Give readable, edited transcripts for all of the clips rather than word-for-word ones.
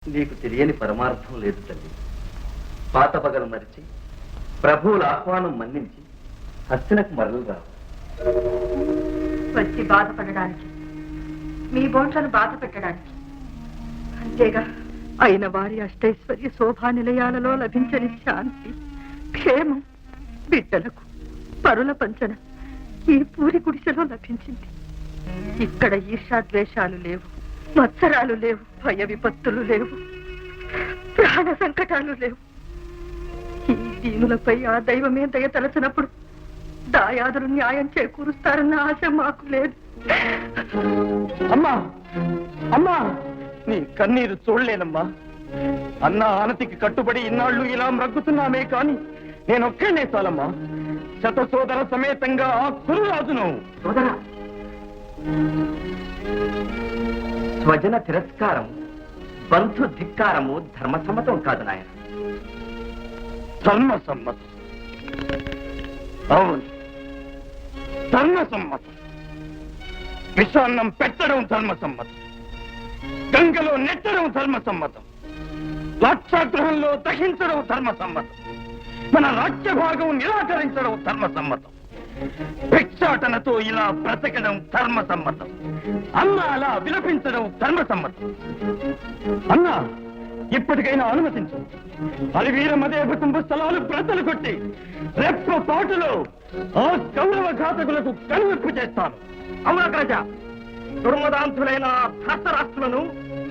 నీకు తెలియని పరమార్థం లేదు తల్లి. పాత పగలు మరిచి ప్రభువుల ఆహ్వానం మన్నించి హస్తినకు మరలు రావు. వచ్చి బాధపడడానికి, మీ బోట్లను బాధ పెట్టడానికి అంతేగా. అయిన వారి అష్టైశ్వర్య శోభా నిలయాలలో లభించని శాంతి, క్షేమం బిడ్డలకు పరుల పంచన ఈ పూరి గుడిసెలో లభించింది. ఇక్కడ ఈర్షాద్వేషాలు లేవు, మత్సరాలు లేవు, భయ విపత్తులు లేవు, ప్రాణ సంకటాలు లేవు. ఈ దీనులపై ఆ దైవమే దయ తలచినప్పుడు దాయాదులు న్యాయం చేకూరుస్తారన్న ఆశ మాకు లేదు. అమ్మా అమ్మా, నీ కన్నీరు చూడలేనమ్మా. అన్న ఆనతికి కట్టుబడి ఇన్నాళ్ళు ఇలా మ్రగ్గుతున్నామే కాని నేనొక్కనే చాలమ్మా. శత సోదర సమేతంగా ఆ కురురాజును స్వజన తిరస్కారం, బంధు ధిక్కారము ధర్మసమ్మతం కాదు నాయన. ధర్మసమ్మతం? అవును, ధర్మసమ్మతం. విషాన్నం పెట్టడం ధర్మసమ్మతం, గంగలో నెట్టడం ధర్మసమ్మతం, లాక్షాగృహంలో దహించడం ధర్మసమ్మతం, మన రాజ్యభాగం నిరాకరించడం ధర్మసమ్మతం, భిక్షాటనతో ఇలా బ్రతకడం ధర్మసమ్మతం, అన్న అలా విలపించడం ధర్మసమ్మతం. అన్నా, ఇప్పటికైనా అనుమతించు. అలివీర మదేవ కుంభ స్థలాలు బ్రతలు కొట్టి రెప్ప పాటులో ఆ కౌరవ ఘాతకులకు కనువిప్పు చేస్తాను. అమరగ్రజ, దుర్మదాంతులైన ధర్తరాష్ట్రులను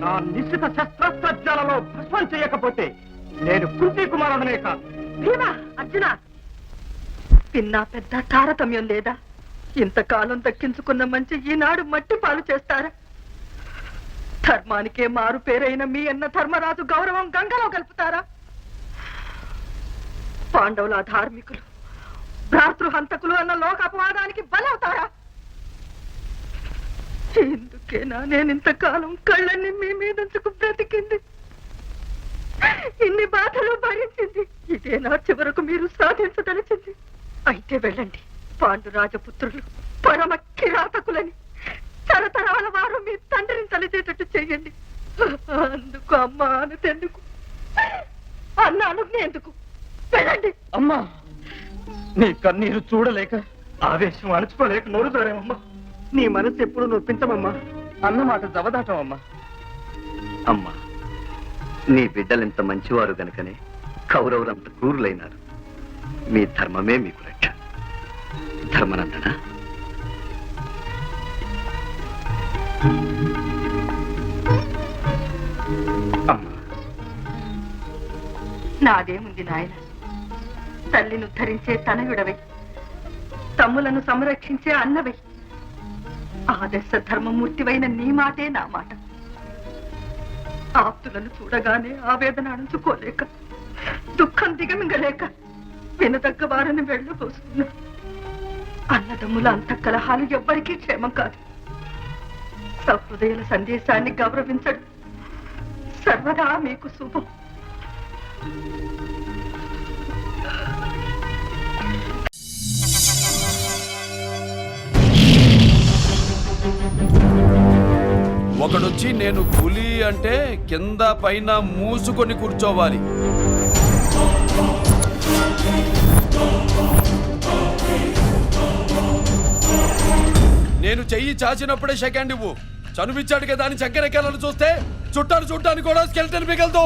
నా నిశ్చిత శస్త్రాస్త్రాలలో భస్మం చేయకపోతే నేను కుంతి కుమారుడనే కాదు. భీమా, అర్జున, పిన్నా పెద్ద తారతమ్యం లేదా? ఇంతకాలం దక్కించుకున్న మంచి ఈనాడు మట్టి పాలు చేస్తారా? ధర్మానికే మారు పేరైన మీ అన్న ధర్మరాజు గౌరవం గంగలో కలుపుతారా? పాండవుల ధార్మికులు, భ్రాతృహంతకులు అన్న లోక అపవాదానికి బలవుతారా? ఎందుకేనా నేనింతకాలం కళ్ళన్ని మీ మీదంచుకు బ్రతికింది, ఇన్ని బాధలు భరించింది? ఇదేనా చివరకు మీరు సాధించదలిచింది? అయితే వెళ్ళండి. పాండురాజపుత్రులు పరమ కిరాతకులని తరతరాల వారు మీ తండ్రిని తలచేటట్టు చెయ్యండి. అందుకు అమ్మ అనుతెందుకు, అన్న అనుకునేందుకు? వెళ్ళండి. అమ్మా, నీ కన్నీరు చూడలేక, ఆవేశం అణచుకోలేక నోరు జారేమమ్మా. నీ మనసు ఎప్పుడు నొప్పించమమ్మా. అన్నమాట జవదాటమమ్మా. అమ్మా, నీ బిడ్డలెంత మంచివారు గనుకనే కౌరవులంత క్రూరులైనారు. మీ ధర్మమే మీకు రక్ష. ధర్మనందన, అమ్మా. నాదేముంది నాయన, తల్లిని ఉద్ధరించే తనయుడవై, తమ్ములను సంరక్షించే అన్నవై, ఆదర్శ ధర్మమూర్తివైన నీ మాటే నా మాట. ఆప్తులను చూడగానే ఆవేదన అణుచుకోలేక, దుఃఖం దిగమింగలేక వినదగ్గ వారిని వెళ్ళబోసుకున్నా. అన్నదమ్ముల అంతఃకలహాలు ఎవ్వరికీ క్షేమం కాదు. సహృదయుల సందేశాన్ని గౌరవించడం సర్వదా మీకు శుభం. ఒకడొచ్చి నేను పులి అంటే కింద పైన మూసుకొని కూర్చోవాలి. నేను చెయ్యి చాచినప్పుడే సెకండ్ ఇవ్వు. చనువిచ్చాడు కదా అని చక్కెరెక్కాలను చూస్తే చుట్టాను చూడటానికి కూడా స్కెల్టన్ మిగలదు.